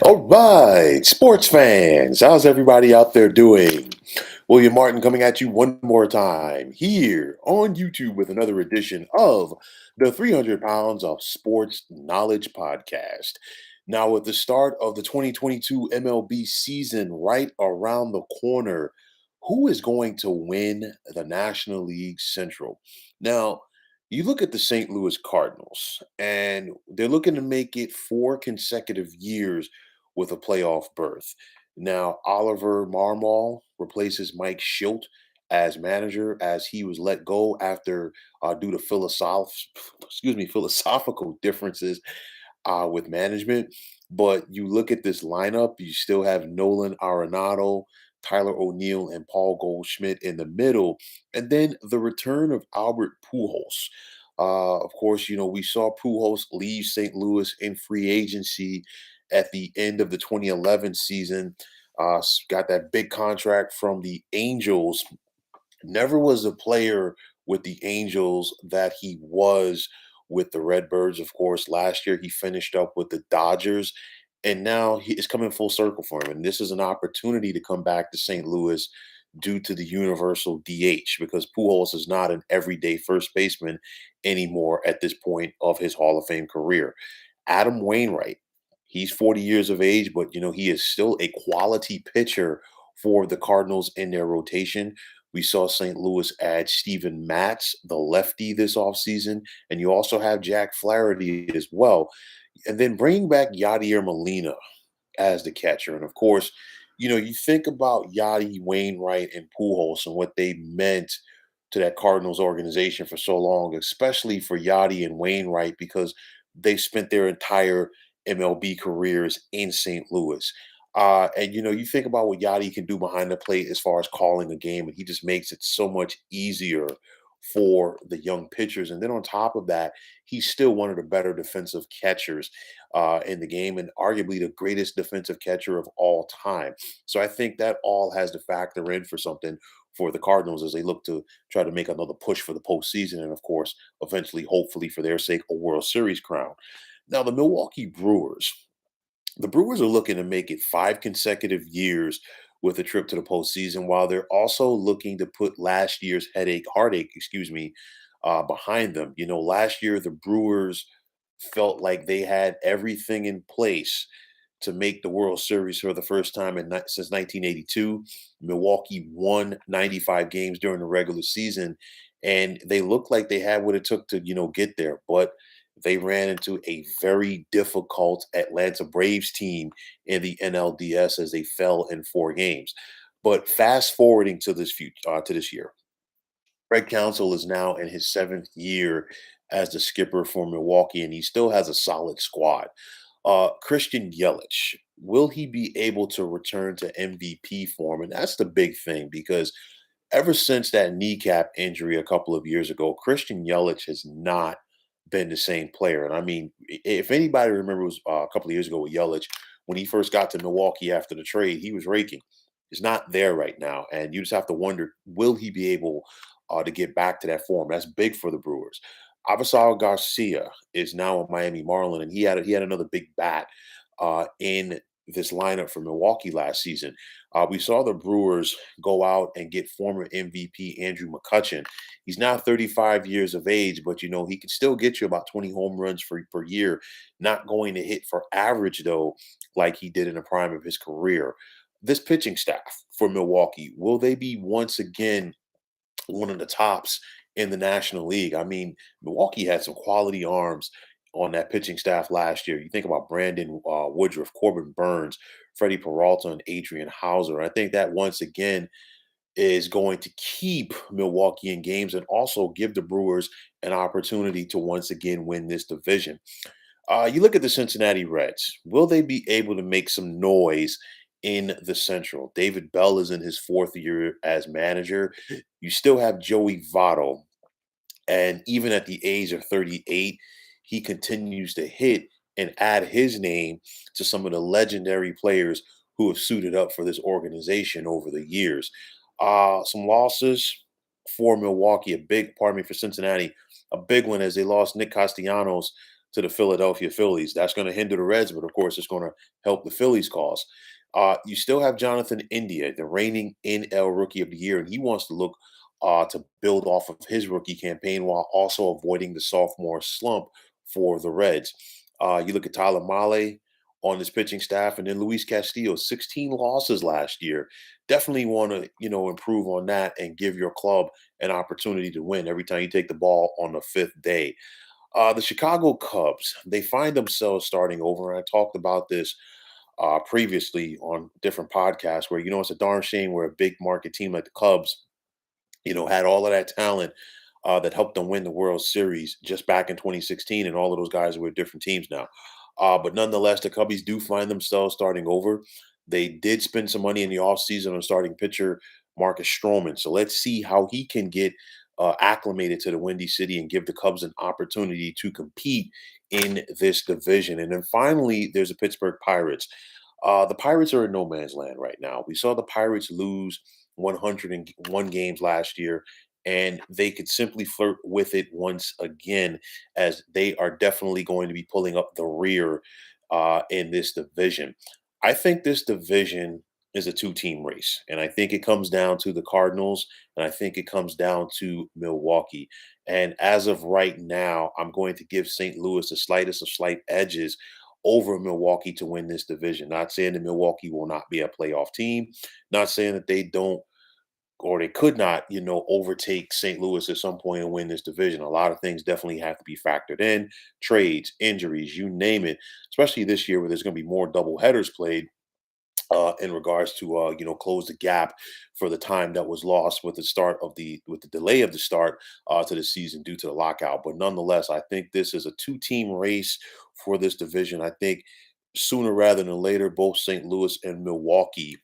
All right, sports fans, how's everybody out there doing? William Martin coming at you one more time here on YouTube with another edition of the 300 Pounds of Sports Knowledge podcast. Now, with the start of the 2022 MLB season right around the corner, who is going to win the National League Central? Now, you look at the St. Louis Cardinals, and they're looking to make it 4 consecutive years with a playoff berth. Now, Oliver Marmol replaces Mike Schilt as manager as he was let go after due to philosophical differences with management. But you look at this lineup, you still have Nolan Arenado, Tyler O'Neill, and Paul Goldschmidt in the middle, and then the return of Albert Pujols. Of course, we saw Pujols leave St. Louis in free agency at the end of the 2011 season. Got that big contract from the Angels. Never was a player with the Angels that he was with the Redbirds. Of course, last year he finished up with the Dodgers, and now he is coming full circle for him. And this is an opportunity to come back to St. Louis due to the universal DH because Pujols is not an everyday first baseman anymore at this point of his Hall of Fame career. Adam Wainwright, he's 40 years of age, but he is still a quality pitcher for the Cardinals in their rotation. We saw St. Louis add Steven Matz, the lefty, this offseason, and you also have Jack Flaherty as well. And then bringing back Yadier Molina as the catcher. And of course, you think about Yadi, Wainwright, and Pujols and what they meant to that Cardinals organization for so long, especially for Yadi and Wainwright, because they spent their entire MLB careers in St. Louis. And you think about what Yadi can do behind the plate as far as calling a game, and he just makes it so much easier for the young pitchers. And then on top of that, he's still one of the better defensive catchers in the game, and arguably the greatest defensive catcher of all time. So I think that all has to factor in for something for the Cardinals as they look to try to make another push for the postseason, and of course, eventually, hopefully, for their sake, a World Series crown. Now, the Milwaukee Brewers. The Brewers are looking to make it 5 consecutive years with a trip to the postseason, while they're also looking to put last year's heartache, behind them. Last year the Brewers felt like they had everything in place to make the World Series for the first time since 1982. Milwaukee won 95 games during the regular season, and they looked like they had what it took to get there, but they ran into a very difficult Atlanta Braves team in the NLDS as they fell in 4 games. But fast forwarding to this year, Craig Counsell is now in his 7th year as the skipper for Milwaukee, and he still has a solid squad. Christian Yelich, will he be able to return to MVP form? And that's the big thing because ever since that kneecap injury a couple of years ago, Christian Yelich has not been the same player. And I mean, if anybody remembers a couple of years ago with Yelich, when he first got to Milwaukee after the trade, he was raking. He's not there right now. And you just have to wonder, will he be able to get back to that form? That's big for the Brewers. Avisal Garcia is now a Miami Marlin, and he had another big bat in this lineup for Milwaukee last season. We saw the Brewers go out and get former MVP Andrew McCutchen. He's now 35 years of age, but he can still get you about 20 home runs per year. Not going to hit for average though, like he did in the prime of his career. This pitching staff for Milwaukee, will they be once again one of the tops in the National League? I mean, Milwaukee had some quality arms on that pitching staff last year. You think about Brandon Woodruff, Corbin Burns, Freddie Peralta, and Adrian Hauser. I think that once again is going to keep Milwaukee in games and also give the Brewers an opportunity to once again win this division. You look at the Cincinnati Reds. Will they be able to make some noise in the Central? David Bell is in his 4th year as manager. You still have Joey Votto, and even at the age of 38, he continues to hit and add his name to some of the legendary players who have suited up for this organization over the years. Some losses for Milwaukee, for Cincinnati, a big one as they lost Nick Castellanos to the Philadelphia Phillies. That's going to hinder the Reds, but of course, it's going to help the Phillies' cause. You still have Jonathan India, the reigning NL Rookie of the Year, and he wants to look to build off of his rookie campaign while also avoiding the sophomore slump for the Reds. You look at Tyler Mahle on his pitching staff, and then Luis Castillo, 16 losses last year. Definitely want to, improve on that and give your club an opportunity to win every time you take the ball on the fifth day. The Chicago Cubs, they find themselves starting over. And I talked about this previously on different podcasts where, it's a darn shame where a big market team like the Cubs had all of that talent that helped them win the World Series just back in 2016, and all of those guys are with different teams now. But nonetheless, the Cubbies do find themselves starting over. They did spend some money in the offseason on starting pitcher Marcus Stroman. So let's see how he can get acclimated to the Windy City and give the Cubs an opportunity to compete in this division. And then finally, there's the Pittsburgh Pirates. The Pirates are in no man's land right now. We saw the Pirates lose 101 games last year, and they could simply flirt with it once again, as they are definitely going to be pulling up the rear in this division. I think this division is a two-team race, and I think it comes down to the Cardinals, and I think it comes down to Milwaukee. And as of right now, I'm going to give St. Louis the slightest of slight edges over Milwaukee to win this division. Not saying that Milwaukee will not be a playoff team, not saying that they don't or they could not, overtake St. Louis at some point and win this division. A lot of things definitely have to be factored in: trades, injuries, you name it. Especially this year where there's going to be more double headers played in regards to close the gap for the time that was lost with the delay of the start to the season due to the lockout. But nonetheless, I think this is a two-team race for this division. I think sooner rather than later, both St. Louis and Milwaukee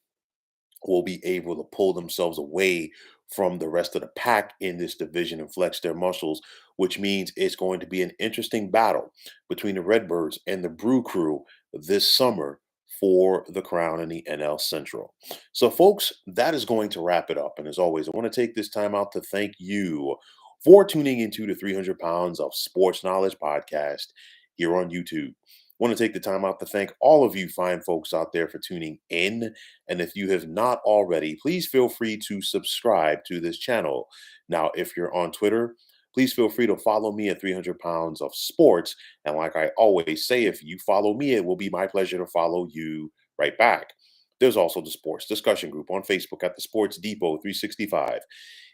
will be able to pull themselves away from the rest of the pack in this division and flex their muscles, which means it's going to be an interesting battle between the Redbirds and the Brew Crew this summer for the crown in the NL Central. So, folks, that is going to wrap it up. And as always, I want to take this time out to thank you for tuning into the 300 Pounds of Sports Knowledge podcast here on YouTube. Want to take the time out to thank all of you fine folks out there for tuning in. And if you have not already, please feel free to subscribe to this channel. Now, if you're on Twitter, please feel free to follow me at 300 Pounds of Sports. And like I always say, if you follow me, it will be my pleasure to follow you right back. There's also the sports discussion group on Facebook at the Sports Depot 365.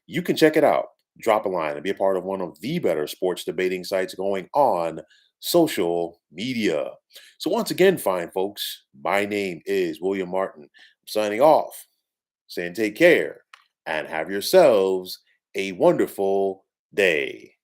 You can check it out, drop a line, and be a part of one of the better sports debating sites going on social media. So once again, fine folks, my name is William Martin. I'm signing off, saying take care and have yourselves a wonderful day.